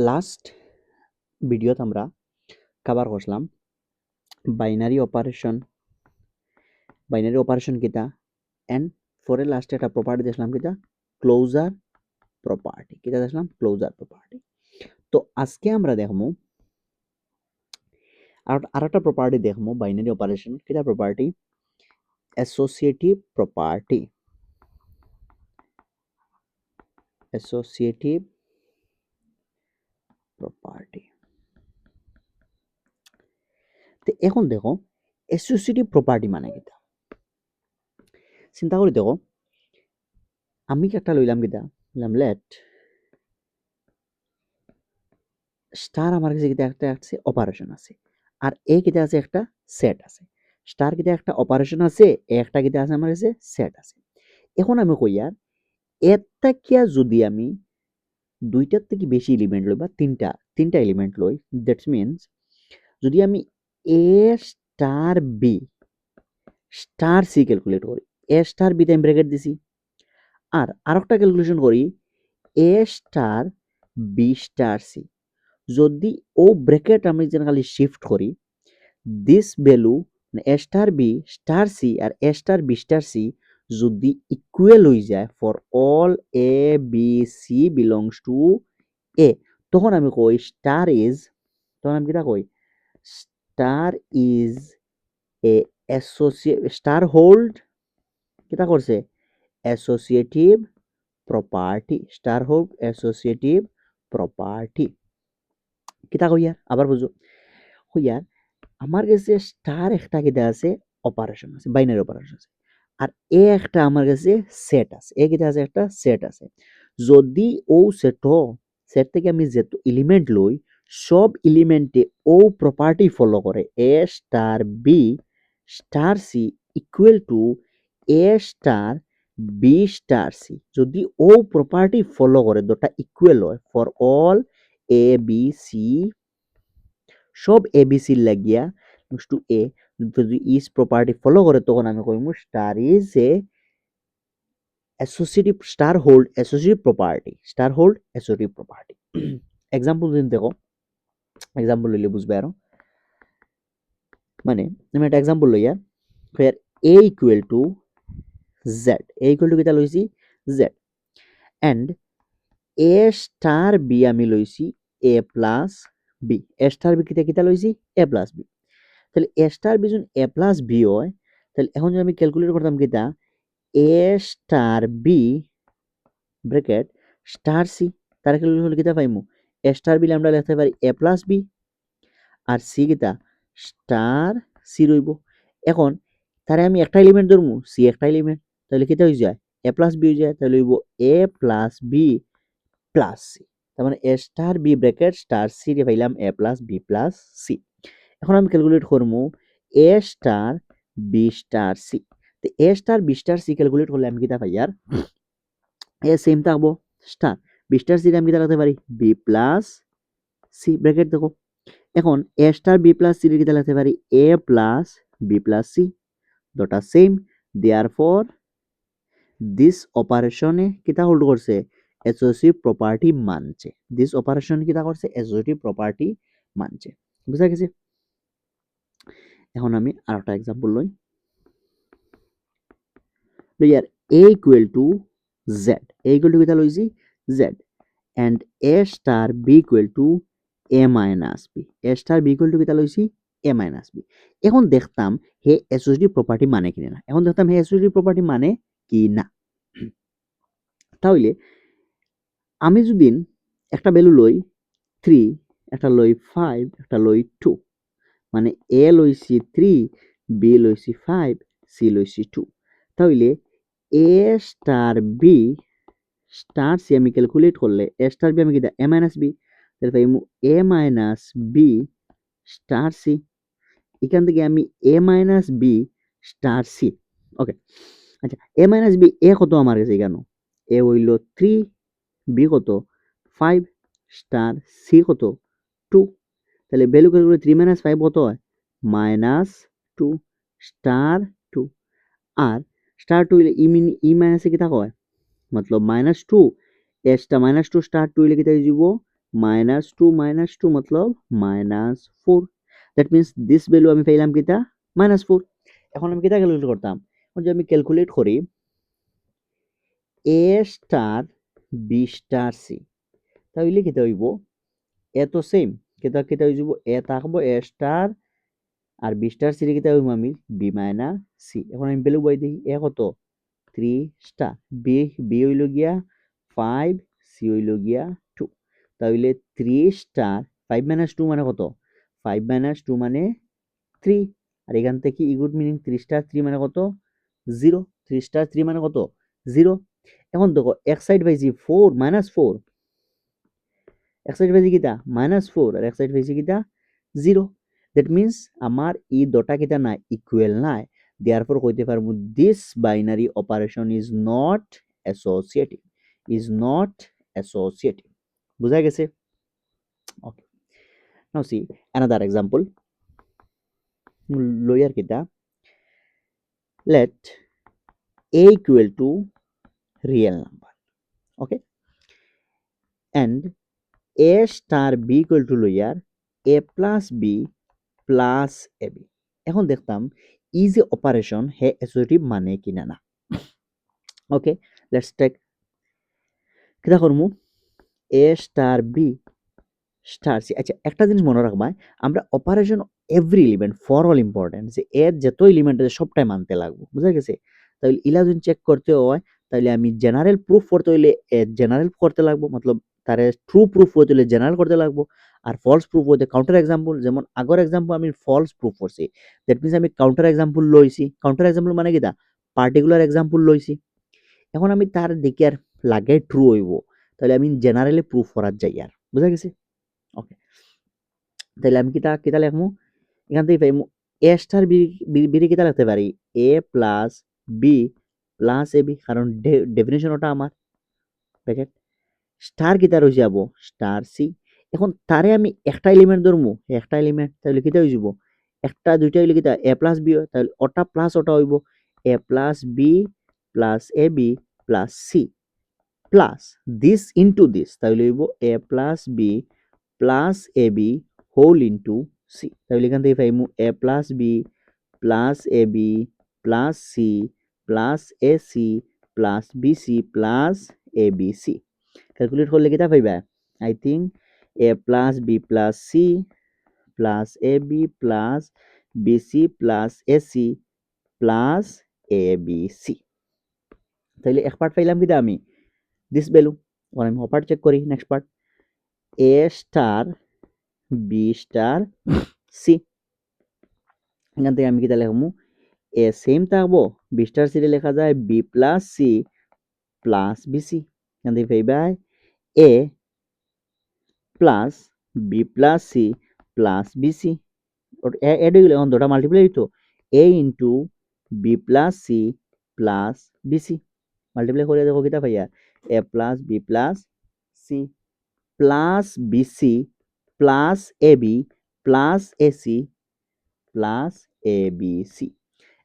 Last ভিডিওত আমরা cover করছিলাম binary operation কিতা এন্ড পরে লাস্টে একটা প্রপার্টি দেখলাম কিতা ক্লোজার প্রপার্টি কিতা দেখলাম ক্লোজার প্রপার্টি। তো আজকে আমরা দেখবো আর একটা প্রপার্টি দেখবো বাইনারি অপারেশন কিতা প্রপার্টি অ্যাসোসিয়েটিভ প্রপার্টি তো এখন দেখো অ্যাসোসিয়েটিভ প্রপার্টি মানে কিতা চিন্তা করে দেখো আমি একটা লইলাম কিতা লেট স্টার আমার কাছে কিতা একটা আছে অপারেশন আছে আর এ কিতা আছে একটা সেট আছে স্টার কিতা একটা অপারেশন আছে এ একটা কিতা আছে আমার কাছে সেট আছে। এখন আমি কই আর এটা কিয়া যদি আমি দুইটার থেকে বেশি এলিমেন্ট লই বা তিনটা এলিমেন্ট লই দ্যাটস মিনস যদি আমি A star B star C calculate করি এ স্টার বি আমি ব্র্যাকেট দিছি আর আরেকটা ক্যালকুলেশন করি A star B star C যদি ও ব্র্যাকেট আমি যেন খালি শিফট করি this value A star B star C আর A star B star C যদি ইকুয়াল হয়ে যায় for all A B C belongs to A তখন আমি কই তখন আমি কিটা কই star is a star hold কিটা করছে associative property star hold associative property কিতা কইয়া আবার বুঝো হইয়া আমার কাছে স্টার একটা কিতা আছে অপারেশন আছে বাইনারি অপারেশন আছে আর এ একটা আমার কাছে সেট আছে এ কিতা আছে একটা সেট আছে যদি ও সেট থেকে আমি যেত এলিমেন্ট লই সব এলিমেন্টে ও প্রপার্টি ফলো করে A star B star C equal to A star B star C যদি ও প্রপার্টি ফলো করে দুটা ইকুয়াল হয় for all A B C সব এবিসি লাগিয়া টু এ যদি ইজ প্রপার্টি ফলো করে তখন আমি কইমু star is a associative star hold associative property example দিন দেখো এক্সাম্পল লইলে বুঝবে আরো মানে আমি একটা এক্সাম্পল লইয়া ফের এ ইকুয়াল টু জেড কিতা লইছি Z and A star B আমি লইছি A plus B A star B কিতা লইছি এ প্লাস বি তাহলে এ স্টার বি যখন এ প্লাস বি হয় তাহলে এখন যদি আমি ক্যালকুলেট করতাম কিতা A star B bracket star C তার ক্যালকুলেট হলে কিতা পাইমু এ স্টার বি আমরা লিখতে পারি এ প্লাস বি আর সি কিতা স্টার সি রইব এখন তারে আমি একটা এলিমেন্ট ধরমু সি একটা এলিমেন্ট তাহলে কিতা হয়ে যায় এ প্লাস বি হয়ে যায় তাহলে হইব A plus B plus C তার মানে A star B bracket star C রে পাইলাম A plus B plus C এখন আমি ক্যালকুলেট করবো A star B star C তো A star B star C calculate করলে আমি কিতা পাই আর এ সেম থাকবো স্টার বি স্টার সি আমি কিতা রাখতে পারি বি প্লাস সি ব্র্যাকেট দেখো এখন এ স্টার বি প্লাস সি কিতা লিখতে পারি A plus B plus C দুটা সেম দেয়ারফর দিস অপারেশনে কিতা হোল্ড করছে অ্যাসোসিয়েটিভ প্রপার্টি মানছে দিস অপারেশন কিতা করছে অ্যাসোসিয়েটিভ প্রপার্টি মানছে বুঝা গেছে। এখন আমি আরেকটা এক্সাম্পল লই here A equal to Z কিতা লইছি Z and A star B equal to A minus B A star B equal to কিতা লইছি এ মাইনাস বি এখন দেখতাম হে অ্যাসোসিয়েটিভ প্রপার্টি মানে কি না এখন দেখতাম হে অ্যাসোসিয়েটিভ প্রপার্টি মানে কি না তাহলে আমি যদি একটা ভ্যালু লই 3 একটা লই 5 একটা লই 2 মানে এ লইছি 3 বি লইছি 5 সি লইছি 2 তাহলে A star B star C আমি ক্যালকুলেট করলে এ স্টার বি আমি কি এ মাইনাস বি তাহলে পাইমু এ মাইনাস বি স্টার সি এখান থেকে আমি এ মাইনাস বি স্টার সি ওকে আচ্ছা এ মাইনাস বি এ কত আমার কাছে কেন এ হইল 3 বি কত 5 স্টার সি কত 2 তাহলে ভ্যালু ক্যালকুলেট 3 মাইনাস 5 কত হয় -2 স্টার 2 আর স্টার 2 হইলে ই মাইনাসে কিতা হয় मतलब -2 এসটা -2 স্টার 2 হইলে কিতা হয়ে যাব -2 मतलब -4. দ্যাট মিন্স দিস ভ্যালু আমি পাইলাম কিতা -4. এখন আমি কিতা ক্যালকুলেট করতাম, এখন যদি আমি ক্যালকুলেট করি A star B star C, তাহলে কিতা হইব এ তো সেম, কিতা কিতা হয়ে যাব এ থাকবো এ স্টার আর বি স্টার সি কিতা হইব আমি বি মাইনাস সি। এখন আমি ভ্যালু বই দিই এ কত 3 স্টার, বি বি হইল গিয়া 5, সি হইল গিয়া 2, তাহলে 3 স্টার 5 মাইনাস 2 মানে কত 5 মাইনাস 2 মানে 3, আর এখান থেকে ইগুড মিনিং 3 স্টার 3 মানে কত 0, 3 স্টার 3 মানে কত 0। এখন দেখো এক সাইড পাইছি 4 -4, এক সাইড পাইছি কিতা -4 আর এক সাইড পাইছি কিতা 0। দ্যাট মিন্স আমার এই দুটা কিতা নাই ইকুয়াল নাই, দেয়ারফর কইতে পারবো this binary operation is not associative, is not associative. বুঝা গেছে? ওকে, নাও সি অ্যানাদার এক্সাম্পল। লয়ার কিতা let a equal to real number, okay, and a star b equal to lawyer a plus b plus ab। এখন দেখতাম ই যে operation হে associative মানে কিনা না। ওকে, let's take কিতা করমু এ স্টার বি স্টার সি। আচ্ছা একটা জিনিস মনে রাখবা, আমরা operation every element for all important, যে এর যত এলিমেন্ট আছে সবটাই মানতে লাগবে, বুঝা গেছে? তাহলে ইলা যদি চেক করতে হয় তাহলে আমি জেনারেল প্রুফ করতে হইলে জেনারেল করতে লাগবো, মতলব তারে ট্রু প্রুফ হইতে হইলে জেনারেল করতে লাগবো, আর ফলস প্রুফ হইতে কাউন্টার এক্সাম্পল, যেমন আগর এক্সাম্পল আমি ফলস প্রুফ করছি, দ্যাট মিন্স আমি কাউন্টার এক্সাম্পল লইছি। কাউন্টার এক্সাম্পল মানে কিটা পার্টিকুলার এক্সাম্পল লইছি। এখন আমি তার দেখি আর লাগে ট্রু হইব, তাহলে আমি জেনারেলি প্রুফ করার যাই আর, বুঝা গেছে? ওকে, তাহলে আমি কিতা কিতা লিখমু এখান থেকে পাইমু এ স্টার বি, বি কিতা লিখতে পারি A plus B plus A B, কারণ ডেফিনেশন ওটা আমার ব্র্যাকেট স্টার কিতা রয়ে যাব স্টার সি। এখন তারে আমি একটা এলিমেন্ট ধরমু, একটা এলিমেন্ট তাহলে কিতা হয়ে যাব একটা দুইটা হইলে কিতা এ প্লাস বি হয়, তাহলে ওটা প্লাস ওটা হইব A plus B plus A B plus C plus this into this, তাহলে হইব A plus B plus A B whole into C. তাহলে এখান থেকে পাইমু A plus B plus A B plus C plus A C plus B C plus A B C. Calculate করলে কিতা পাইবা I think A plus B plus C plus A B plus B C plus A C plus A B C. তাহলে এক part পাইলাম কিতা আমি this value. এখন আমি পার্ট চেক করি next part A star B star C. এখান থেকে আমি কিতা লিখমু এ সেম থাকবো বি স্টার সি লেখা যায় B plus C plus B C. এখান থেকে পাইবা A plus B plus C plus B C add হয়ে গেলে এখন দুটা মাল্টিপ্লাই হইতো A into B plus C plus B C multiply করে দেখো কিতা পাইয়া A plus B plus C plus B C plus A B plus A C plus A B C.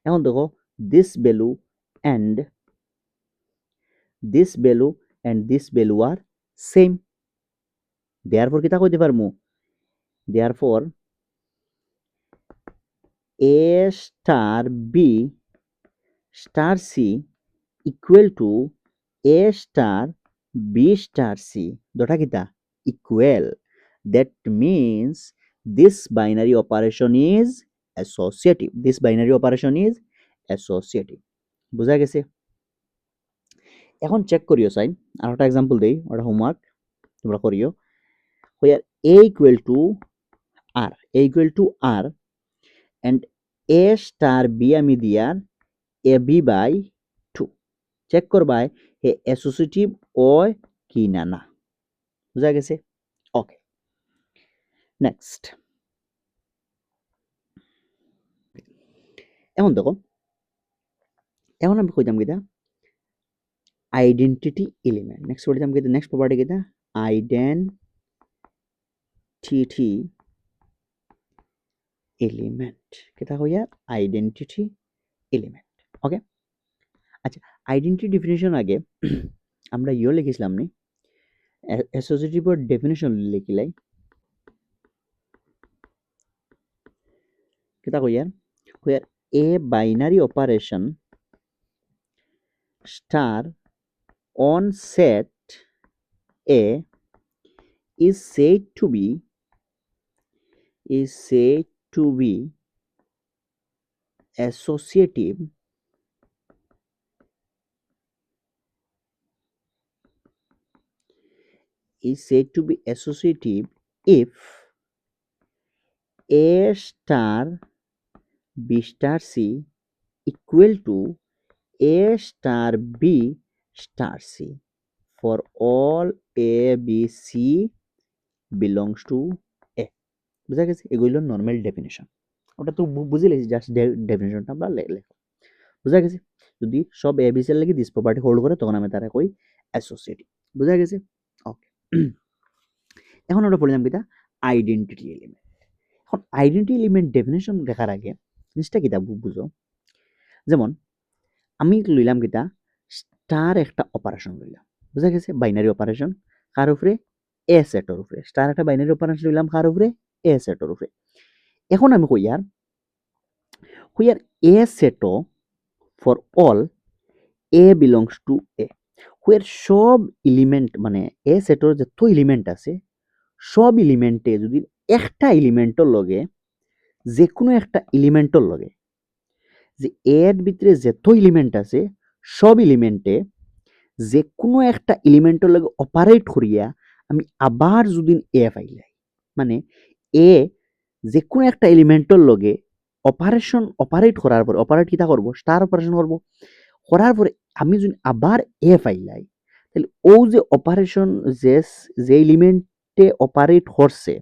এখন দেখো this value and this value and this value are same, therefore কিতা কইতে পারমু therefore a star b star c equal to a star b star c দুটা কিতা equal, that means this binary operation is associative, this binary operation is associative। বুঝা গেছে? এখন check করিও চাই আর একটা এক্সাম্পল দেই, ওটা হোমওয়ার্ক তোমরা করিও where a equal to r, a equal to r and a star b আমি দিয়ার a b by 2 চেক করবাই হে অ্যাসোসিয়েটিভ হয় কি না না। বুঝা গেছে? ওকে, নেক্সট এখন দেখো এখন আমি কইতাম কিতা আইডেন্টিটি এলিমেন্ট, নেক্সট কইতাম কিতা নেক্সট প্রপার্টি কিতা আইডেন্টিটি এলিমেন্ট, কিতা কইয়া আইডেন্টিটি এলিমেন্ট। ওকে, আচ্ছা আইডেন্টিটি ডেফিনিশন আগে আমরা ইও লিখেছিলাম নি associative definition লিখিলাই kita কইয়ার where a binary operation star on set A is said to be associative if A star B star C equal to A star B star C for all A B C belongs to A. বুঝা গেছে? এগুলো normal definition. ওটা তো বুঝে লেছি, just ডেফিনেশনটা আমরা লেখা। বুঝা গেছে? যদি সব এ বি সি এর লাগি দিস প্রপার্টি হোল্ড করে তখন আমি তারা কই অ্যাসোসিয়েটিভ। বুঝা গেছে? ওকে। এখন আমরা পড়লাম কিতা আইডেন্টিটি এলিমেন্ট। এখন আইডেন্টিটি এলিমেন্ট ডেফিনেশন দেখার আগে জিনিসটা কিতা বুঝো। যেমন আমি লইলাম কিতা স্টার একটা অপারেশন লইলাম। বুঝা গেছে? বাইনারি অপারেশন কার উপরে? এ সেটের উপরে। স্টার একটা বাইনারি অপারেশন লইলাম কার উপরে? এ সেটের উপরে। এখন আমি কইয়ার এ সেটও for all A belongs to A, হুয়ার সব এলিমেন্ট মানে এ সেটর যত এলিমেন্ট আছে সব এলিমেন্টে যদি একটা এলিমেন্টর লগে যে কোনো একটা এলিমেন্টর লগে যে এর ভিতরে যত এলিমেন্ট আছে সব এলিমেন্টে যে কোনো একটা এলিমেন্টর লগে অপারেট করিয়া আমি আবার যদি এ পাইলাই মানে এ যে কোনো একটা এলিমেন্টর লগে অপারেট করার পরে অপারেট কিতা করবো স্টার অপারেশন করবো করার পরে আমি যদি আবার এ পাইলাই তাহলে ও যে অপারেশন যে এলিমেন্টে অপারেট করছে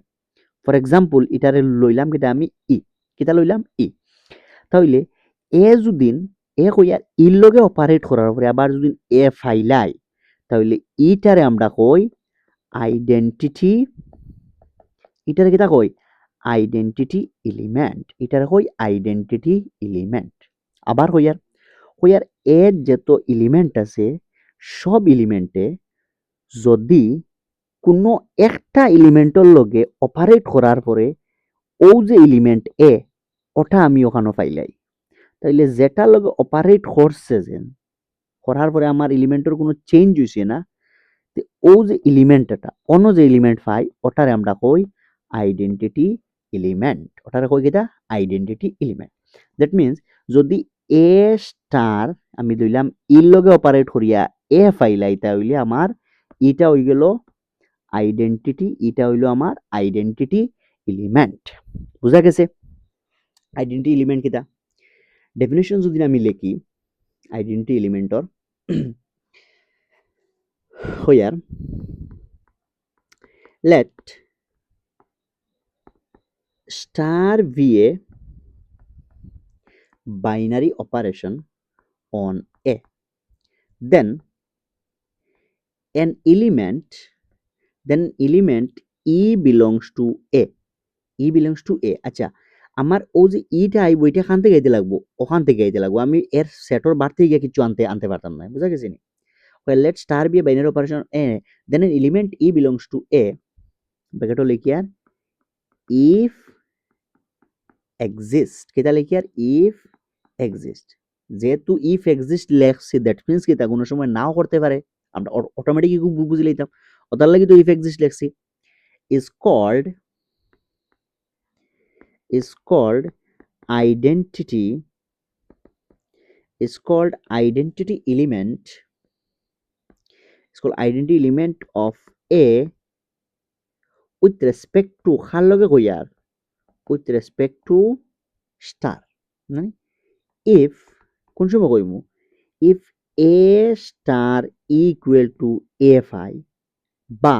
ফর এক্সাম্পল এটারে লইলাম কিতা আমি ই কিতা লইলাম ই তাহলে এ যদি এ কইয়া ইর লগে অপারেট করার পরে আবার যদি এ ফাইলাই তাহলে ইটারে আমরা কই আইডেন্টিটি এটারে কিতা কই আইডেন্টিটি এলিমেন্ট এটারে কই আইডেন্টিটি এলিমেন্ট আবার কইয়ার এর যত এলিমেন্ট আছে সব এলিমেন্টে যদি কোনো একটা এলিমেন্টর লগে অপারেট করার পরে ও যে এলিমেন্ট এ ওটা আমি ওখানে পাইলাই তাইলে যেটার লগে অপারেট করছে যেন করার পরে আমার এলিমেন্টের কোনো চেঞ্জ হইছে না ও যে এলিমেন্টটা অন্য যে এলিমেন্ট পাই ওটারে আমরা কই আইডেন্টিটি এলিমেন্ট ওটারে কই কিটা আইডেন্টিটি এলিমেন্ট দ্যাট মিন্স যদি এ স্টার আমি দিলাম ইর লগে অপারেট করিয়া এ পাইলাই তাহলে আমার ইটা হই গেল আইডেন্টিটি এটা হইলো আমার আইডেন্টিটি এলিমেন্ট বুঝা গেছে আইডেন্টিটি এলিমেন্ট কিটা ডেফিনেশন যদি আমি লিখি আইডেন্টিটি এলিমেন্টর হইয়ার let star be a binary operation on A, then an element E belongs to A. E belongs to A. আচ্ছা আমার ও যে ইটা আইব এটা খান থেকে আইতে লাগবো ওখান থেকে আইতে লাগবো আমি এর সেটর বার থেকে কিছু আনতে পারতাম না বুঝা গেছে নি well let star be a binary operation A then an element E belongs to A ব্র্যাকেটও লিখি আর if exist কেটা লিখি আর if exist যেহেতু if exist লেখছি দ্যাট মিন্স কি তা কোনো সময় নাও করতে পারে আমরা অটোমেটিকলি বুঝে লইতাম ওটার লাগি তো if exist লেখছি is called identity identity element of A with respect to কার লগে কইয়ার with respect to star মানে if কোন সময় কইমু if A star equal to AFI বা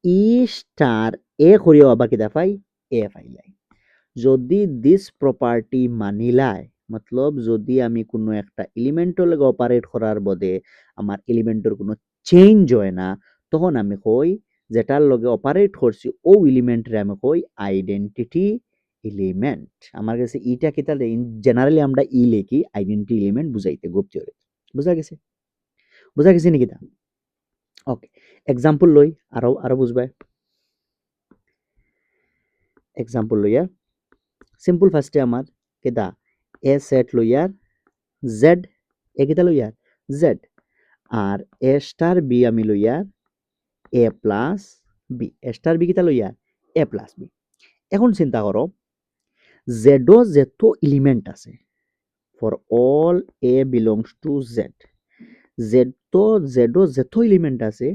E star A করিও আবার কিতা পাই AFI লাই যদি দিস প্রপার্টি মানিলায় মতলব যদি আমি কোনো একটা এলিমেন্টর লগে অপারেট করার বদে আমার এলিমেন্টর কোনো চেঞ্জ হয় না তখন আমি কই যেটার লগে অপারেট করছি ও এলিমেন্টরে আমি কই আইডেন্টিটি এলিমেন্ট আমার কাছে ইটা কিতা জেনারেলি আমরা ই লিখি আইডেন্টিটি এলিমেন্ট বুঝাইতে গ্রুপ থিওরি বুঝা গেছে নাকি তা ওকে, এক্সাম্পল লই আরো বুঝবাই। এক্সাম্পল লইয়া সিম্পল ফার্স্টে আমার কেদা এ সেট লইয়ার জেড, এ কেদা লইয়ার জেড, আর এ স্টার বি আমি লইয়ার A plus B, A star B কেতা লইয়ার এ প্লাস বি। এখন চিন্তা করো জেডও যেত এলিমেন্ট আছে for all A belongs to Z, জেডও যেত এলিমেন্ট আছে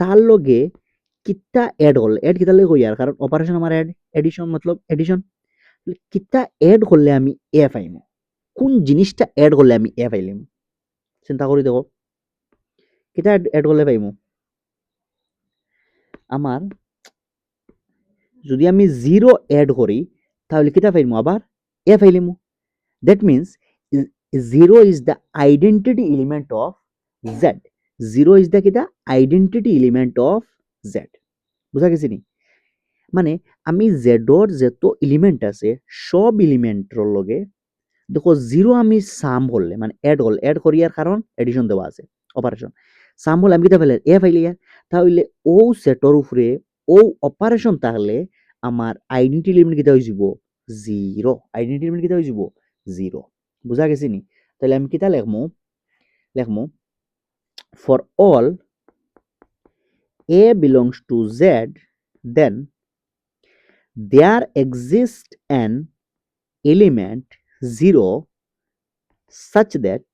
তার লগে কিতা এড হল, এড কিতা লগে কই আর কারণ অপারেশন আমার এড, এডিশন মতলব এডিশন, কিতা এড করলে আমি এ পাইমু, কোন জিনিসটা এড করলে আমি এ পাইলাম, চিন্তা করি দেখো কিতা এড করলে পাইমু। আমার যদি আমি জিরো এড করি তাহলে কিতা পাইমু আবার এ পাইলিমু। That means zero is the identity element of Z, zero is the কিতা আইডেন্টিটি এলিমেন্ট অফ জেড, বুঝা গেছে নি? মানে আমি জেডর যত এলিমেন্ট আছে সব এলিমেন্টর লগে দেখো জিরো আমি সাম করলে মানে এড করিয়ার কারণ এডিশন দেওয়া আছে অপারেশন, সাম হলে আমি কিতা ফেলে এ ফাইলিয়া, তাহলে ও সেটর উপরে ও অপারেশন তাহলে আমার আইডেন্টি এলিমেন্ট কিতা হয়ে যাব জিরো, আইডেন্টি এলিমেন্ট কিতা হয়ে যাব জিরো, বুঝা গেছে নি? তাহলে আমি কিতা লেখমু, লেখমু for all A belongs to Z then there exists an element 0 such that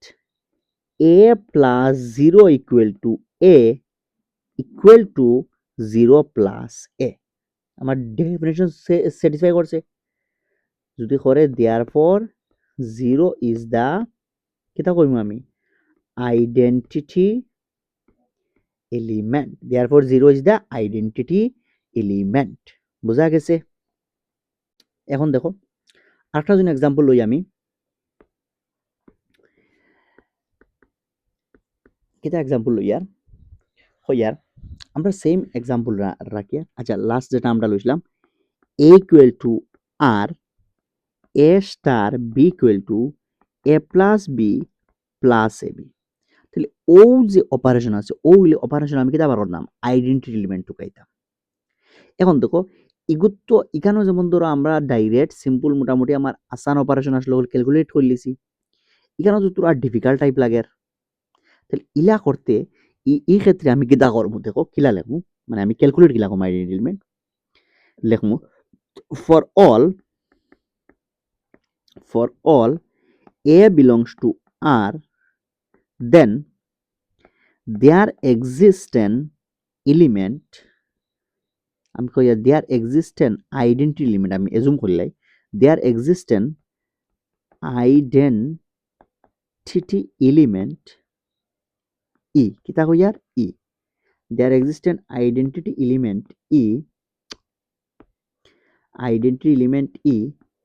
a plus 0 equal to 0 plus a, আমার ডেফিনেশন স্যাটিসফাই করছে? যদি করে therefore 0 is the কিতা কইমু আমি identity element, therefore 0 is the identity element, বুঝা গেছে? এখন দেখো আরেকটা যদি এক্সাম্পল লই আমি, কিতা এক্সাম্পল লইয়ার হইয়ার আমরা সেম এক্সাম্পল রাখি। আচ্ছা লাস্ট যেটা আমরা লইছিলাম এ ইকুয়াল টু আর A star B equal to A plus B plus A B, তাহলে ও যে অপারেশন আছে ও অপারেশন আমি কিতা বার করলাম আইডেন্টিটি এলিমেন্ট ঢুকাইতাম। এখন দেখো ইগুত তো এখানেও যেমন ধরো আমরা ডাইরেক্ট সিম্পল মোটামুটি আমার আসান অপারেশন আসলে ক্যালকুলেট করে লিছি, এখানেও তো তোর আর ডিফিকাল্ট টাইপ লাগে, তাহলে ইলা করতে এই ক্ষেত্রে আমি কিতা করবো দেখো কিলা লেখবো, মানে আমি ক্যালকুলেট কিলা করবো আইডেন্টিটি এলিমেন্ট লেখবো for all a belongs to R then there exists an element, আমি কইয়া there exists an identity element আমি assume করলাই there exists an identity element e কিতা কইয়ার e, there exists an identity element e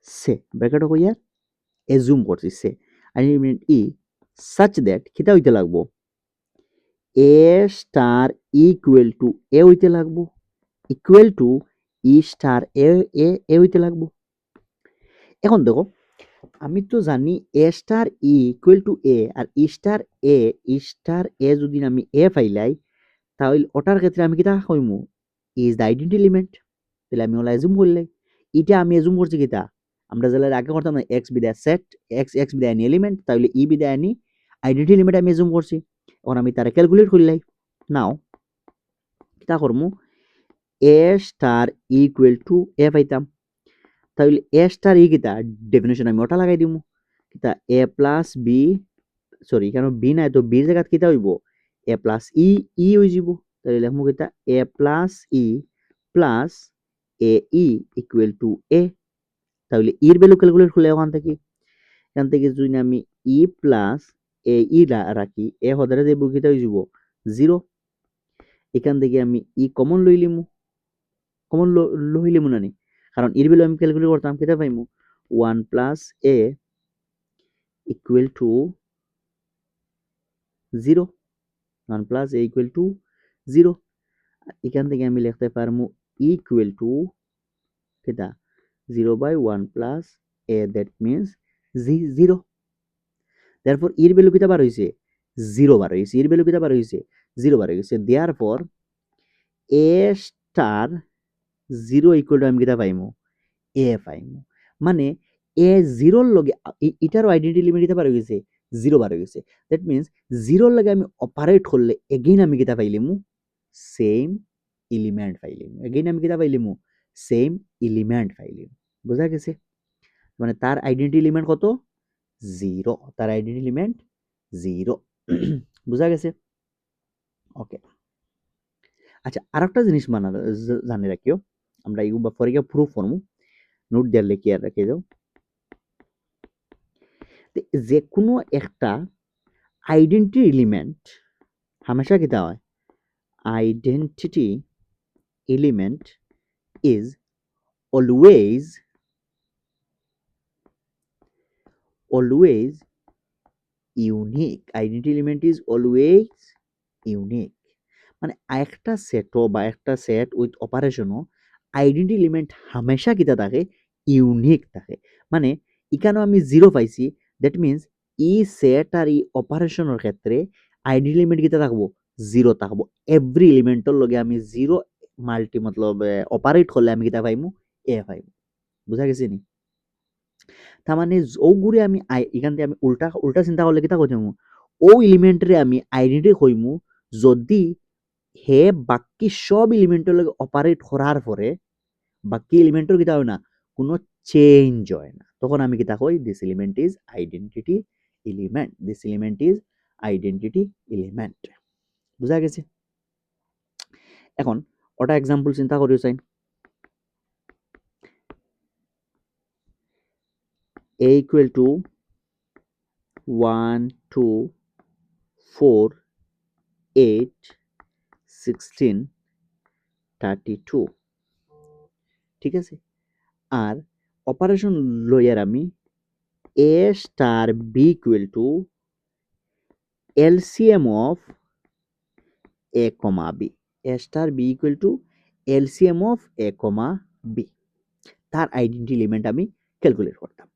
সে bracket কইয়ার assume করছি সে identity element e such that কিতা হইতে লাগবো A star equal to A হইতে লাগবো, equal to E star A হইতে লাগবো। এখন দেখো আমি তো জানি A star E equal to A আর ই স্টার এ যদি আমি এ পাইলাই তাহলে ওটার ক্ষেত্রে আমি কিতা কইমু ইজ দ্য আইডেন্টি এলিমেন্ট, তাহলে আমি ওলা এজুম করলে ইটা আমি এজুম করছি কিতা আমরা যেটা আগে করতাম না এক্স বিদায় সেট এক্স বিদায় এনি এলিমেন্ট, তাহলে ই বিদায় এনি আইডেন্টি এলিমেন্ট আমি এজুম করছি। এখন আমি তারা ক্যালকুলেট করলাই নাও কিতা করমু এ স্টার ইকুয়াল টু এ পাইতাম, তাহলে এ স্টার ই কিতা ডেফিনেশন আমি ওটা লাগাই দিমু কিতা এ প্লাস বি, সরি কেন বি নাই তো বির জায়গাত কিতা হইব এ প্লাস ই হয়ে যাব, তাহলে লিখমু কিতা A plus A E equal to A, তাহলে ইর ভ্যালু ক্যালকুলেট করলে এখান থেকে যদি আমি ই প্লাস এ ই রাখি এ হদারে যে কিতা হয়ে যাব জিরো, এখান থেকে আমি ই কমন লইলিমু, কমন লইলিমু নানি কারণ ইর ভ্যালু আমি ক্যালকুলেট করতাম কিতা পাইমু 1 প্লাস এ ইকুয়াল টু 0, 1 প্লাস এ ইকুয়াল টু 0, এখান থেকে আমি লিখতে পারমু ইকুয়াল টু কিতা 0 by 1 plus A that means 0, therefore এর ভ্যালু কিতা বার হইছে 0 বার হইছে, এর ভ্যালু কিতা বার হইছে 0 বার হয়ে গেছে। Therefore A star 0 equal to আমি কিতা পাইমু এ পাইমু। মানে এ 0 র লগে এটারও আইডেন্টিটি লিমিট কিতা বার হয়ে গেছে 0 বার হয়ে গেছে। দ্যাট মিন্স 0 র লগে আমি অপারেট করলে এগেইন আমি কিতা পাইলিমু সেম এলিমেন্ট পাইলিমু। এগেইন আমি কিতা পাইলিমু সেম এলিমেন্ট পাইলিমু। বুঝা গেছে? মানে তার আইডেন্টিটি এলিমেন্ট কত 0, তার আইডেন্টিটি এলিমেন্ট 0। বুঝা গেছে? ওকে। আচ্ছা আরেকটা জিনিস জানি রাখিও, আমরা ইউবা পরে প্রুফ করমু, নোট দেয়ার লেখি আর রাখি দাও। যে কোনো একটা আইডেন্টিটি এলিমেন্ট হামেশা কিতা হয় identity element is always unique. Identity element is always unique. মানে একটা সেটও বা একটা সেট উইথ অপারেশনও আইডেন্টিটি এলিমেন্ট হামেশা কিতা থাকে ইউনিক থাকে। মানে এখানেও আমি 0 পাইছি, দ্যাট মিন্স ই সেট আর ই অপারেশনের ক্ষেত্রে আইডেন্টিটি এলিমেন্ট কিতা থাকবো 0 থাকবো। এভরি এলিমেন্টর লগে আমি 0 মাল্টি মতলব অপারেট করলে আমি কিতা পাইমু এ পাইমু। বুঝা গেছে নি? তার মানে ওগুলি আমি এখান থেকে আমি উল্টা উল্টা চিন্তা করলে কিতা কইমু ও এলিমেন্টরে আমি আইডেন্টিটি কইমু যদি হে বাকি সব এলিমেন্টের লগে অপারেট করার পরে বাকি এলিমেন্টর কিতা হয় না কোনো চেঞ্জ হয় না, তখন আমি কিতা কই this element is identity element. This element is identity element. বুঝা গেছে? এখন ওটা এক্সাম্পল চিন্তা করিও চাই। a equal to 1 2 4 8 16 32, ঠিক আছে? আর অপারেশন লইয়ার আমি a star b equal to LCM of a comma b, a star b equal to LCM of a comma b, তার আইডেন্টিটি এলিমেন্ট আমি ক্যালকুলেট করতাম।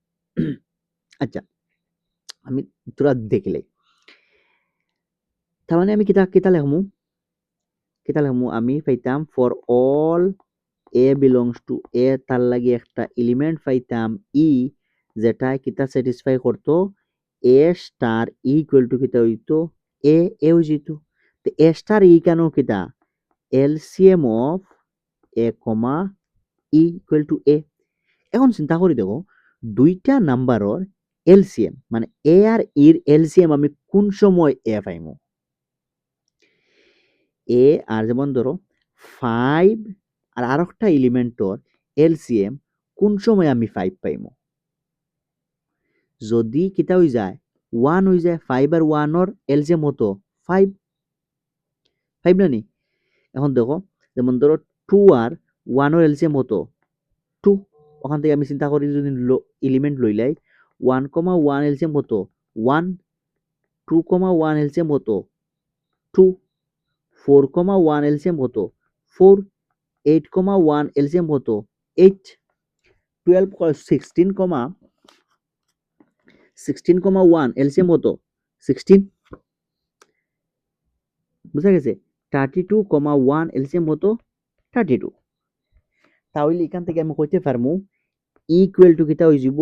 আচ্ছা আমি তোরা দেখলে তার মানে আমি কিতা কিতা লেখমু আমি পাইতাম for all A belongs to A, তার লাগি একটা এলিমেন্ট পাইতাম ই যেটা কিতা স্যাটিসফাই করতো এ স্টার ই ইকুয়াল টু কিতা হইতো এ হয়ে যেত। তো এ স্টার ই কেন কিতা LCM of A comma E equal to A. এখন চিন্তা করে দেখো দুইটা নাম্বারর এলসিএম মানে এ আর ইর এলসিএম আমি কোন সময় এ পাইমু এ আর যেমন ধরো 5 আর আরেকটা এলিমেন্টর এলসিএম কোন সময় আমি 5 পাইমু যদি কিতা হয়ে যায় 1 হয়ে যায় 5 আর 1 এর এলসিএম হতো 5 না নি। এখন দেখো যেমন ধরো 2 আর 1 এর এলসিএম হতো 2, ওখান থেকে আমি চিন্তা করি যদি এলিমেন্ট লইলাই 1, 1 এলসিএম হতো 1, 2, 1 এলসিএম হতো 2, 4, 1 এলসিএম হতো 4, 8, 1 এলসিএম হতো 8, 12, 16, 1 এলসিএম হতো 16, বুঝা গেছে? 32, 1 এলসিএম হতো 32। তাহলে এখান থেকে আমি কইতে পারমু ইকুয়াল টু কিতা হয়ে যাব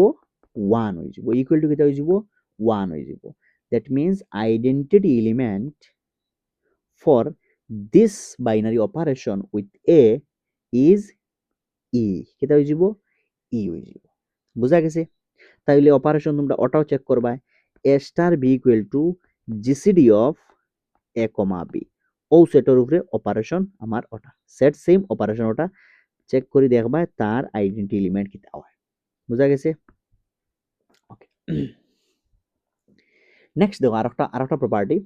1 হয়ে যাব, ইকুয়াল টু কিতা হয়ে যাব 1 হয়ে যাব। That means identity element for this binary operation with a is e, কিতা হয়ে যাব ই হয়ে যাব। বুঝা গেছে? তাইলে অপারেশন তোমরা ওটাও চেক করবা a star b equal to gcd of a comma b, ও সেটের উপরে অপারেশন আমার ওটা সেট সেম অপারেশন ওটা চেক করে দেখবা তার আইডেন্টিটি এলিমেন্ট কিতা হয়। বুঝা গেছে? ওকে। নেক্সট দেখো আরেকটা প্রপার্টি,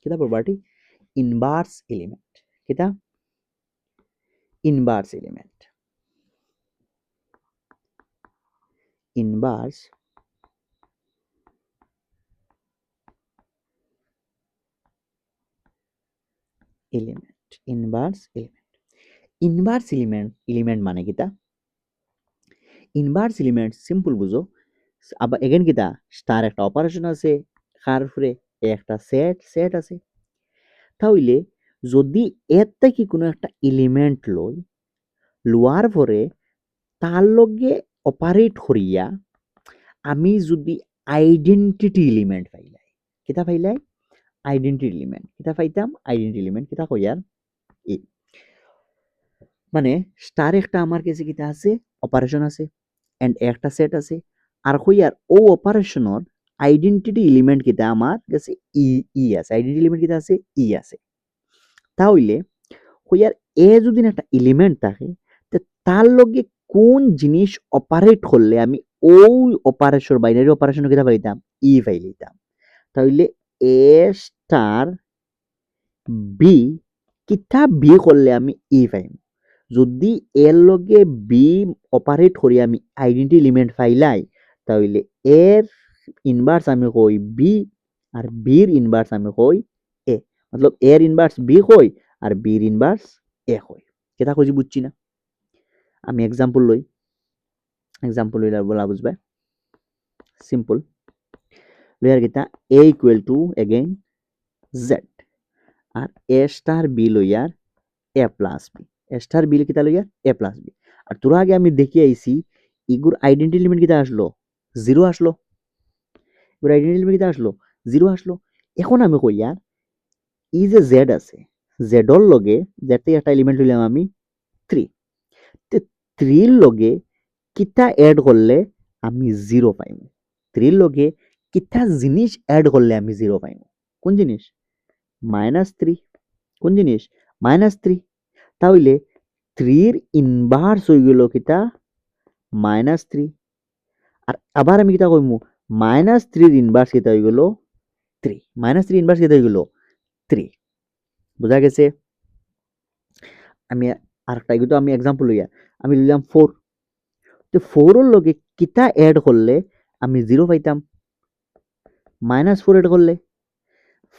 কিতা প্রপার্টি ইনভার্স এলিমেন্ট। কিতা inverse element, inverse element, inverse element. Inverse element মানে কিতা ইনভার্স এলিমেন্ট সিম্পল বুঝো। আবার এগেন কিতা স্টার একটা অপারেশন আছে কার উপরে একটা সেট আছে। তাহলে যদি এর থেকে কোনো একটা এলিমেন্ট লোয়ার পরে তার লগে অপারেট করিয়া আমি যদি আইডেন্টিটি এলিমেন্ট পাইলাই, কিতা পাইলাই? Identity element. কিতা পাইতাম? Identity element. কিতা কইয়ার? এ মানে স্টার একটা আমার কাছে কিতা আছে? অপারেশন আছে এন্ড একটা সেট আছে। আর কইয়ার ও অপারেশনের আইডেন্টিটি এলিমেন্ট কিতা আমার কাছে ই আছে। আইডেন্টিটি এলিমেন্ট কিতা আছে? ই আছে। তাহলে কইয়ার এ যদি একটা এলিমেন্ট থাকে তে তার লগে কোন জিনিস অপারেট করলে আমি ওই অপারেশন বাইনারি অপারেশন কিতা পাইতাম? ই পাই লইতাম। তাহলে এ স্টার বি কিতা বি করলে আমি ই পাইম। যদি এর লগে বি অপারেট করি আমি আইডেন্টি এলিমেন্ট পাইলাই তাহলে এর ইনভার্স আমি কই বি আর বির ইনভার্স আমি কই এ। মতলব এর ইনভার্স বি কই আর বির ইনভার্স এ কই। কেটা কইছি বুঝছি না? আমি এক্সাম্পল লই। এক্সাম্পল লইলে বলা বুঝবে। সিম্পল। লইয়ার কিতা A equal to again Z আর এ স্টার বি লইয়ার A plus B. A star B কিতা লইয়ার এ প্লাস বি। আর তোর আগে আমি দেখি আইছি ইগুর আইডেন্টি এলিমেন্ট কিতা আসলো? জিরো আসলো। ইগুর আইডেন্টি এলিমেন্ট কিতা আসলো? জিরো আসলো। এখন আমি কইয়ার ই যে জেড আছে জেডর লগে জেড থেকে একটা এলিমেন্ট লইলাম আমি 3 তে 3 লগে কিতা এড করলে আমি জিরো পাইম? 3 লগে কিতা জিনিস এড করলে আমি জিরো পাইম? কোন জিনিস? -3। কোন জিনিস? -3। তাহলে 3 ইনভার্স হয়ে গেল কিতা? -3। আর আবার আমি কিতা কইমু? -3 ইনভার্স কিতা হয়ে গেল? 3। -3 ইনভার্স কিতা হয়ে গেল? 3। বুঝা গেছে? আমি আরেকটা কিন্তু আমি এক্সাম্পল লইয়া আমি লইলাম 4। তো 4 এর লগে কিতা এড করলে আমি 0 পাইতাম? -4 এড করলে।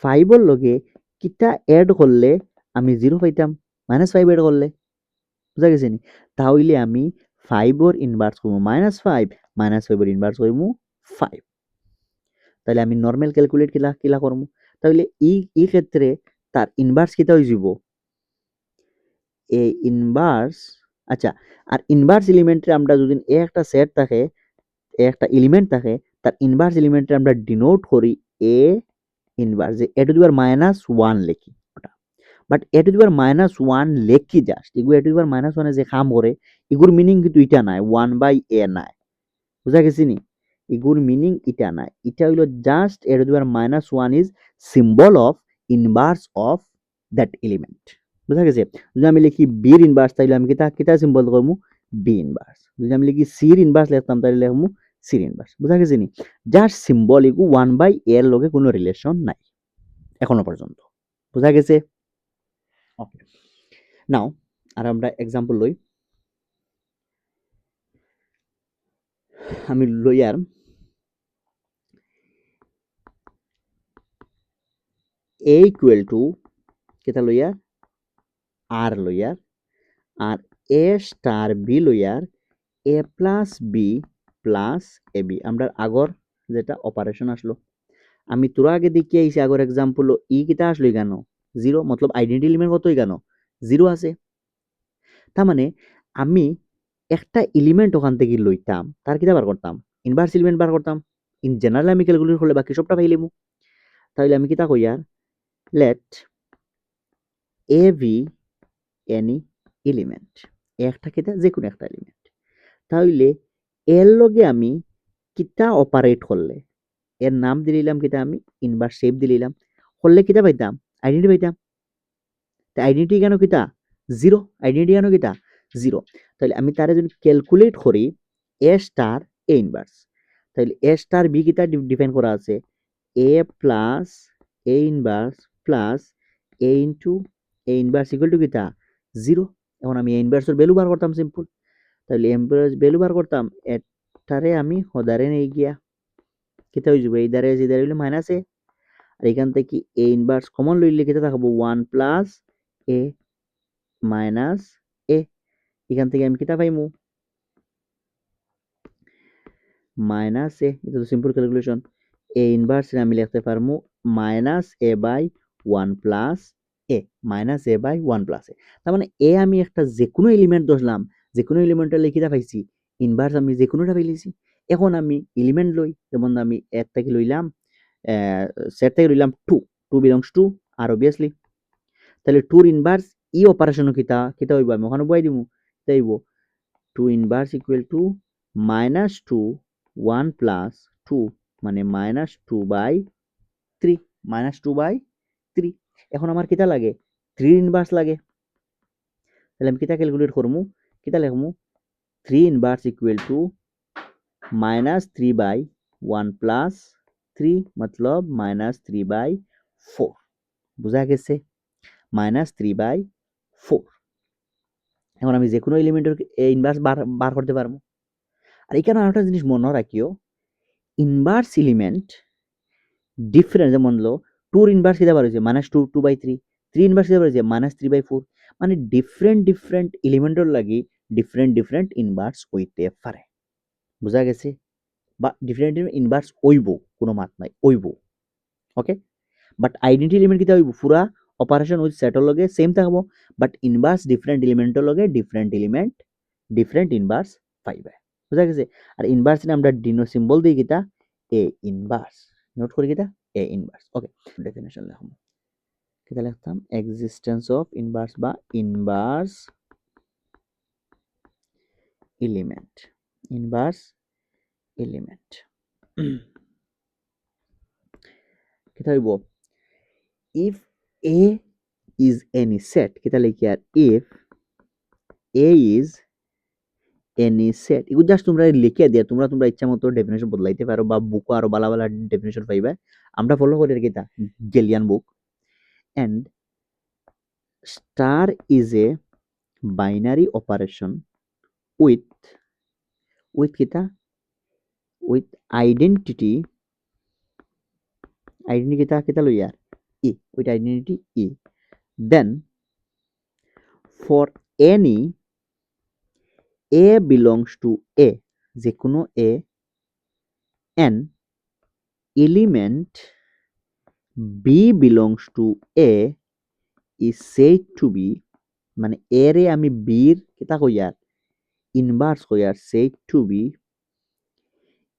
5 এর লগে কিতা এড করলে আমি 0 পাইতাম? -5 এড করলে। বুঝা গেছে নি? তাহলে আমি 5 এর ইনভার্স করবো -5, -5 এর ইনভার্স করবো 5। তাহলে আমি নরমাল ক্যালকুলেট কিলা করবো? তাহলে ই ক্ষেত্রে তার ইনভার্স কিতা হয়ে যাব? A inverse. আচ্ছা, আর ইনভার্স এলিমেন্টের আমরা যদি এ একটা সেট থাকে এ একটা এলিমেন্ট থাকে তার ইনভার্স এলিমেন্টে আমরা ডিনোট করি এ ইনভার্স যে এ টু দি পাওয়ার -1 লিখি ওটা। বাট এ টু দি পাওয়ার -1 লেখি জাস্ট এগু এ টু দি পাওয়ার -1 এ যে কাম করে এগুর মিনিং কিন্তু ইটা নাই 1/a নাই। বুঝা গেছে নি? এগুর মিনিং ইটা নাই। ইটা হইলো just a to the power -1 is symbol of inverse of that element. বুঝা গেছে? যদি আমি লিখি বির ইনভার্স তাইলে আমি কিতা সিম্বল করবো? B inverse. যদি আমি লিখি সির ইনভার্স লিখতাম তাহলে লিখবো সির ইনভার্স। বুঝা গেছে নি? জাস্ট সিম্বল এগু 1/a এর লগে কোনো রিলেশন নাই এখনো পর্যন্ত। বুঝা গেছে? ওকে। নাও আর আমরা এক্সাম্পল লই। আমি লইয়ার এ ইকুয়াল টু কেটা lawyer R lawyer R A star B লইয়ার A plus B plus A B. আমরা আগর যেটা অপারেশন আসলো আমি তোর আগে দেখিয়ে আইছি আগর এক্সাম্পল ই কিতা আসলো কেন? জিরো। মতলব আইডেন্টি এলিমেন্ট কত কেন? জিরো আছে। তার মানে আমি একটা এলিমেন্ট ওখান থেকে লইতাম তার কিতা বার করতাম? ইনভার্স এলিমেন্ট বার করতাম। ইন জেনারেল আমি ক্যালকুলেট করলে বাকি সবটা পাইলিমু। তাহলে আমি কিতা কইয়ার let A B any element. একটা কিতা যে কোনো একটা এলিমেন্ট। তাহলে এর লগে আমি কিতা অপারেট করলে এর নাম দিলাম কিতা আমি ইনভার্স শেপ দিলাম করলে কিতা পাইতাম? আইডেন্টি পাইতাম। আইডেন্টি কেন কিতা? জিরো। আইডেন্টি কেন কিতা? জিরো। তাহলে আমি তারে যদি ক্যালকুলেট করি এ স্টার এ ইনভার্স তাহলে এ স্টার বি কিতা ডিফাইন করা আছে A plus A inverse plus A into A inverse equal to কিতা? জিরো। এখন আমি এ ইনভার্সের ভ্যালু বার করতাম সিম্পল। তাহলে ইনভার্স ভ্যালু বার করতাম এটারে আমি হদারে নেই গিয়া কিতা হয়ে যাবে এই দ্বারে যে দ্বারে হইলে মাইনাস এ আর এখান থেকে এ ইনভার্স কমন লইলে কিতা থাকবো 1 প্লাস এ মাইনাস এ। এখান থেকে আমি কিতা পাইমু? মাইনাস এ। এটা তো সিম্পল ক্যালকুলেশন। এ ইনভার্স আমি লিখতে পারমু -a/1 plus A minus A by 1 plus A. তার মানে এ আমি একটা যে কোনো এলিমেন্ট ধরলাম, যে কোনো এলিমেন্টের লিখিতা পাইছি, ইনভার্স আমি যে কোনোটা পাইলিছি। এখন আমি এলিমেন্ট লই, যেমন আমি এর থেকে লইলাম সেট থেকে লইলাম 2, 2 বিলংস টু আর অবভিয়াসলি তাহলে 2 ইনভার্স ই অপারেশন কিতা কিতা হইব আমি ওখানে বই দিমু, কিতা হইব 2 inverse equal two minus 2 1 plus 2 মানে মাইনাস 2 বাই 3 মাইনাস 2 বাই 3। এখন আমার কিতা লাগে 3 ইনভার্স লাগে, তাহলে আমি কিতা ক্যালকুলেট করমু, কিতা লিখমু 3 inverse equal two minus 3 by 1 plus 3 मतलब माइनस 3 बाई 4 বুঝা গেছে মাইনাস 3 বাই 4। এখন আমি যে কোনো এলিমেন্টের ইনভার্স বার করতে পারবো। আর এখানে আরেকটা জিনিস মনে রাখিও, ইনভার্স এলিমেন্ট ডিফারেন্ট, যেমন লো 2 ইনভার্স কিটা বার হইছে মাইনাস 2 2 বাই 3, 3 ইনভার্স কিটা বার হইছে মাইনাস 3 বাই 4। মানে ডিফারেন্ট এলিমেন্টের লাগি ডিফারেন্ট ইনভার্স হইতে পারে। বুঝা গেছে? বা ডিফারেন্ট ইনভার্স হইব, কোনো মাত নাই, হইব। ওকে, বাট আইডেন্টি এলিমেন্ট কিটা হইব পুরা অপারেশন উইথ সেটর লগে সেম থাকবো, বাট ইনভার্স ডিফারেন্ট এলিমেন্টের লগে ডিফারেন্ট ইনভার্স পাইবে। বুঝা গেছে? আর ইনভার্স আমরা ডিনো সিম্বল দিই কিটা এ ইনভার্স, নোট করি কিটা এ ইনভার্স। ওকে, ডেফিনেশন লিখম কিটা লিখতাম এক্সিস্টেন্স অফ ইনভার্স বা ইনভার্স এলিমেন্ট, ইনভার্স এলিমেন্ট কিটা হইব if A is any set kita লিখি আর if A is any set এগুলো জাস্ট তোমরা লিখে দিয়া তোমরা ইচ্ছা মতো ডেফিনেশন বদলাইতে পারো বা বুকও আরো ভালো ভালো ডেফিনেশন পাইবে। আমরা ফলো করি আর কি তা গেলিয়ান বুক। and star is a binary operation with কিতা with identity কিতা কিতা লইয়া e with identity e then for any A belongs to A যে কোনো A an element B belongs to A is said to be মানে A রে আমি B এর কিতা কইয়ার inverse কইয়ার said to be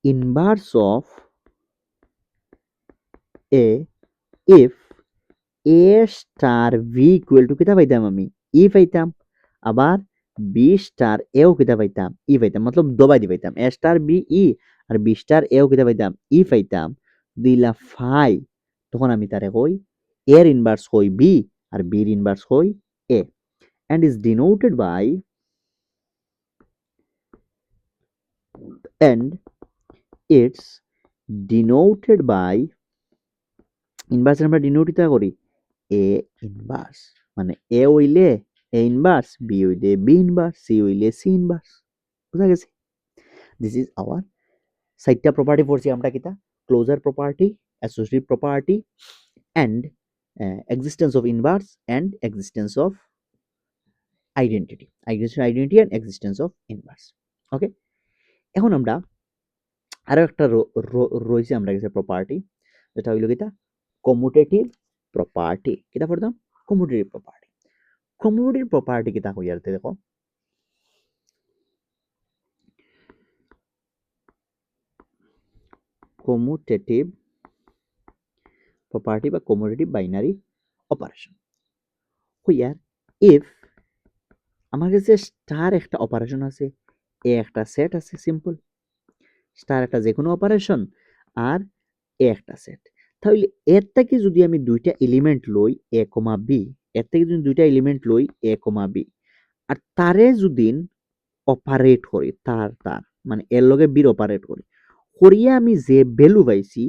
inverse of A if A star V equal to কিতা পাইতাম আমি E পাইতাম, আবার B star A ও কিতা পাইতাম E পাইতাম, মতলব দবাই দি পাইতাম A star B E R B star A ও কিতা পাইতাম E পাইতাম। দিলা ফাই তখন আমি তারে কই A এর ইনভার্স কই B আর B এর ইনভার্স কই A and is denoted by and it's denoted by inverse আমরা ডিনোট কিতা করি A ইনভার্স মানে A হইলে A ইনভার্স B হইলে B ইনভার্স C হইলে C ইনভার্স। বুঝা গেছে? দিস ইজ আওয়ার চারটা প্রপার্টি পড়ছি আমরা কিতা closure property, associative property and existence of inverse and existence of identity and existence of inverse. ওকে, এখন আমরা আরো একটা রয়েছে আমরা কাছে প্রপার্টি, যেটা হইল কিতা কমুটেটিভ প্রপার্টি। কিতা পড়তাম কমুটেটিভ প্রপার্টি। কমুটেটিভ প্রপার্টি কিতা কইয়ারতে দেখো কমুটেটিভ প্রপার্টি বা কমুটেটিভ বাইনারি অপারেশন কইয়ার ইফ আমার কাছে স্টার একটা অপারেশন আছে, এ একটা সেট আছে, সিম্পল স্টার একটা যে কোনো অপারেশন আর এ একটা সেট, তাহলে এর থেকে যদি আমি দুইটা এলিমেন্ট লই এ কমা বি, এর থেকে যদি দুইটা এলিমেন্ট লই এ কমা বি আর তারে যদি অপারেট করি তার মানে এর লগে বির অপারেট করি করিয়া আমি যে ভ্যালু পাইছি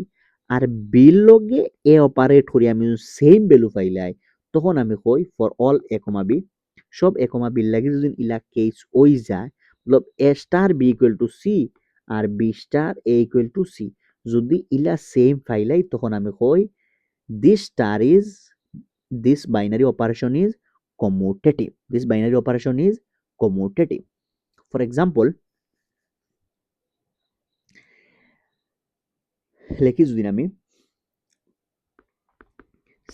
আর বির লগে এ অপারেট করি আমি সেম ভ্যালু পাইলাই তখন আমি কই for all A comma B সব এ কমা বির লাগি যদি ইলা কেস ওই যায় মতলব A star B equal to C আর B star A equal to C যদি ইলা সেম পাইলাই তখন আমি কই this star is this binary operation is commutative, this binary operation is commutative. For example লিখি যদি আমি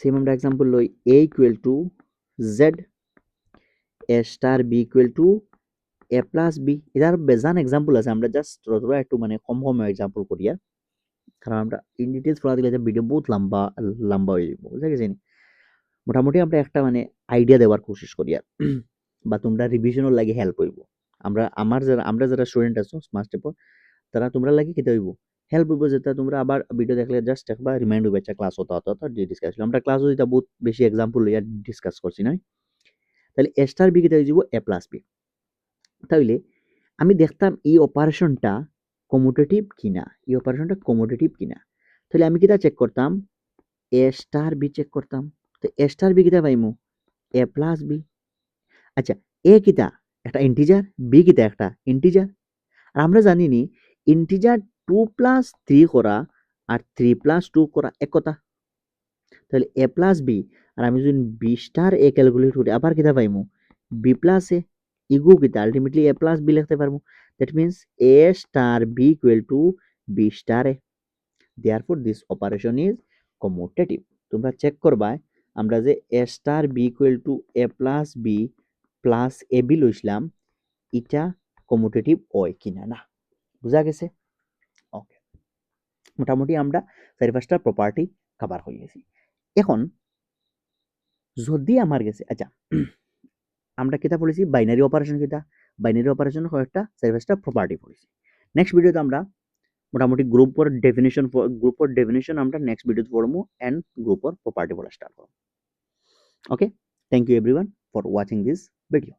সেম আমরা এক্সাম্পল লই a equal to z, a star b equal to a plus b। এটার বেজান এক্সাম্পল আছে, আমরা জাস্ট তোরা একটু মানে কম কম এক্সাম্পল করি আর, কারণ আমরা ইন ডিটেলস পড়া দিলে ভিডিও বহুত লম্বা লম্বা হয়ে যাব, বুঝা গেছে নি? মোটামুটি আমরা একটা মানে আইডিয়া দেওয়ার কোশিশ করি আর বা তোমরা রিভিশনের লাগে হেল্প হইব। আমরা যারা স্টুডেন্ট আছো স্মার্ট স্টেপর, তারা তোমরা লাগে কিতে হইব হেল্প হইব, যেটা তোমরা আবার ভিডিও দেখলে জাস্ট একবার রিমাইন্ড হইবে আচ্ছা ক্লাস হতো হতো যে ডিসকাস আমরা ক্লাসও দিতা বহুত বেশি এক্সাম্পল লইয়া ডিসকাস করছি না। তাহলে এ স্টার বি কিতে হয়ে যাব এ প্লাস বি। তাইলে আমি দেখতাম এই অপারেশনটা কমুটেটিভ কিনা, এই অপারেশনটা কমুটেটিভ কিনা। তাহলে আমি কিটা চেক করতাম, এ স্টার বি চেক করতাম। তো এ স্টার বি কিটা পাইমু এ প্লাস বি। আচ্ছা, এ কিটা একটা ইন্টিজার, বি কিটা একটা ইন্টিজার। আর আমরা জানি নি ইন্টিজার 2 প্লাস 3 করা আর 3 প্লাস 2 করা এক কথা। তাহলে এ প্লাস বি, আর আমি যদি বি স্টার এ ক্যালকুলেট করি আবার কিটা পাইমু বি প্লাস এ। ইগু কিটা আলটিমেটলি এ প্লাস বি লিখতে পারবো। That means A star B equal to B star A. Therefore this operation is commutative. তোমরা চেক করবা আমরা যে A star B equal to A plus B plus A B লইছিলাম, এটা কমুটেটিভ হয় কিনা না। বুঝা গেছে? ওকে, মোটামুটি আমরা 4-5টা প্রপার্টি কভার হয়ে গেছি। এখন যদি আমার গেছে আচ্ছা আমরা কিতা পড়েছি বাইনারি অপারেশন, কিতা বাইনারি অপারেশন কয়েকটা 4-5টা প্রপার্টি পড়েছি। নেক্সট ভিডিওতে আমরা মোটামুটি গ্রুপর ডেফিনেশন আমরা নেক্সট ভিডিওতে পড়বো এন্ড গ্রুপর প্রপার্টি পড়া স্টার্ট করব। Okay, thank you everyone for watching this video.